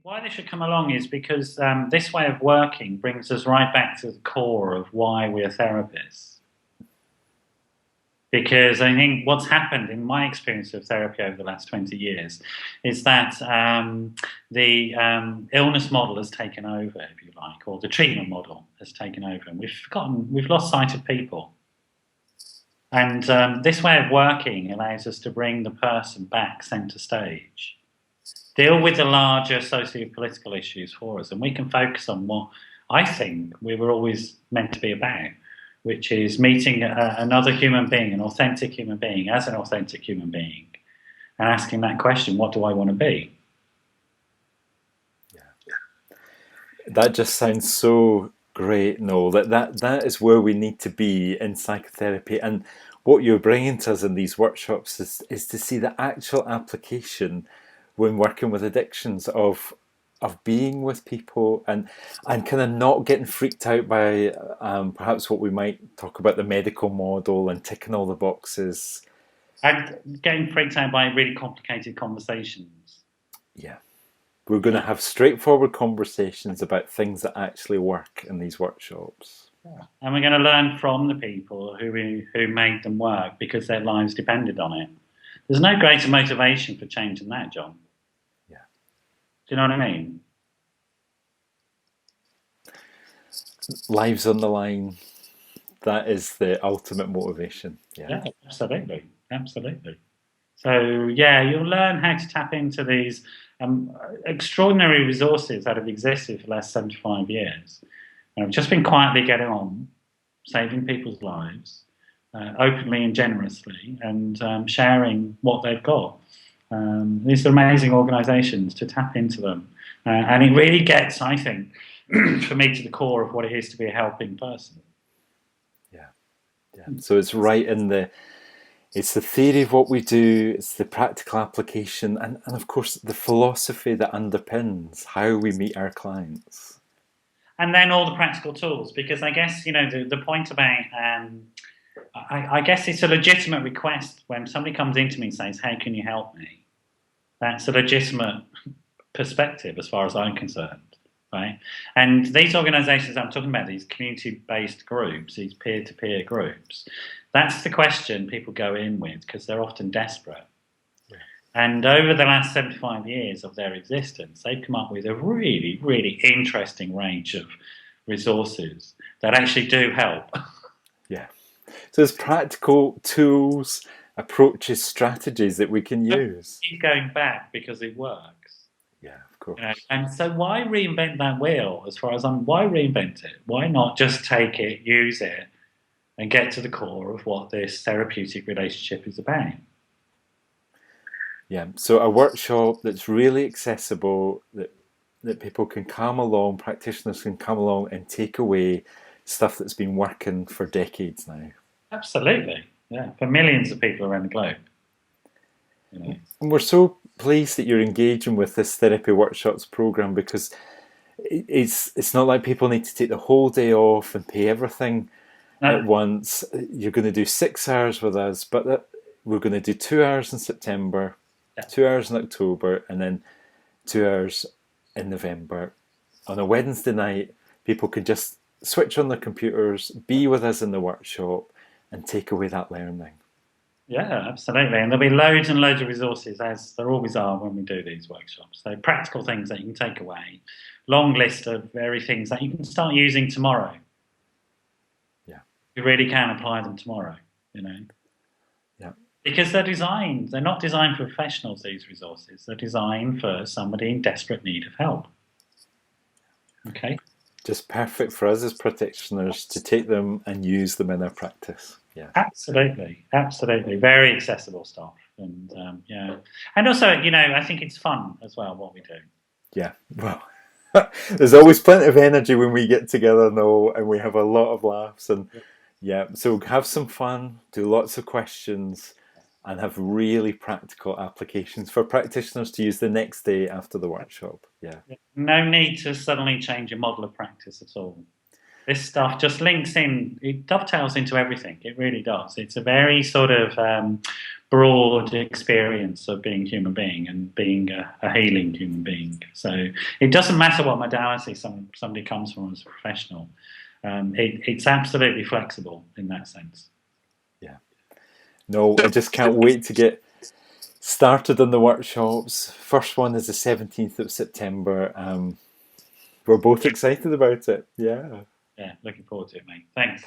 Why they should come along is because this way of working brings us right back to the core of why we're therapists. Because I think what's happened in my experience of therapy over the last 20 years is that the illness model has taken over, if you like, or the treatment model has taken over, and we've lost sight of people. And this way of working allows us to bring the person back centre stage, deal with the larger socio-political issues for us, and we can focus on what I think we were always meant to be about, which is meeting another human being, an authentic human being, as an authentic human being, and asking that question, what do I want to be? Yeah, that just sounds so great, Noel. That is where we need to be in psychotherapy. And what you're bringing to us in these workshops is to see the actual application when working with addictions of being with people and kind of not getting freaked out by perhaps what we might talk about the medical model and ticking all the boxes. And getting freaked out by really complicated conversations. Yeah. We're going to have straightforward conversations about things that actually work in these workshops. Yeah. And we're going to learn from the people who made them work because their lives depended on it. There's no greater motivation for change than that, John. Yeah. Do you know what I mean? Lives on the line. That is the ultimate motivation. Yeah, absolutely. Absolutely. So, yeah, you'll learn how to tap into these extraordinary resources that have existed for the last 75 years. And have just been quietly getting on, saving people's lives, openly and generously, and sharing what they've got. These are amazing organisations to tap into them. And it really gets, I think, for me, to the core of what it is to be a helping person. Yeah. Yeah. So it's right in it's the theory of what we do, it's the practical application, and of course the philosophy that underpins how we meet our clients. And then all the practical tools, because I guess, the point about, I guess it's a legitimate request when somebody comes into me and says, how can you help me? That's a legitimate perspective as far as I'm concerned. Right? And these organisations I'm talking about, these community-based groups, these peer-to-peer groups, that's the question people go in with because they're often desperate. Yeah. And over the last 75 years of their existence, they've come up with a really, really interesting range of resources that actually do help. Yeah. So there's practical tools, approaches, strategies that we can use. Keep going back because it works. Yeah, of course. And so why reinvent that wheel as far as why reinvent it? Why not just take it, use it, and get to the core of what this therapeutic relationship is about? Yeah, so a workshop that's really accessible, that people can come along, practitioners can come along and take away stuff that's been working for decades now. Absolutely, yeah, for millions of people around the globe. And we're so pleased that you're engaging with this therapy workshops program because it's not like people need to take the whole day off and pay everything at once. You're going to do 6 hours with us, but we're going to do 2 hours in September, 2 hours in October, and then 2 hours in November. On a Wednesday night, people can just switch on their computers, be with us in the workshop, and take away that learning. Yeah, absolutely. And there'll be loads and loads of resources, as there always are when we do these workshops. So practical things that you can take away, long list of very things that you can start using tomorrow. Yeah. You really can apply them tomorrow, Yeah. Because they're not designed for professionals, these resources. They're designed for somebody in desperate need of help. Okay. Just perfect for us as practitioners to take them and use them in our practice. Yeah, absolutely, very accessible stuff, and and also, I think it's fun as well what we do. Yeah, well, there's always plenty of energy when we get together, though, and we have a lot of laughs, and so have some fun, do lots of questions, and have really practical applications for practitioners to use the next day after the workshop. Yeah. No need to suddenly change your model of practice at all. This stuff just links in, it dovetails into everything. It really does. It's a very sort of broad experience of being a human being and being a healing human being. So it doesn't matter what modality somebody comes from as a professional. It's absolutely flexible in that sense. Yeah. No, I just can't wait to get started on the workshops. First one is the 17th of September. We're both excited about it. Yeah. Yeah, looking forward to it, mate. Thanks.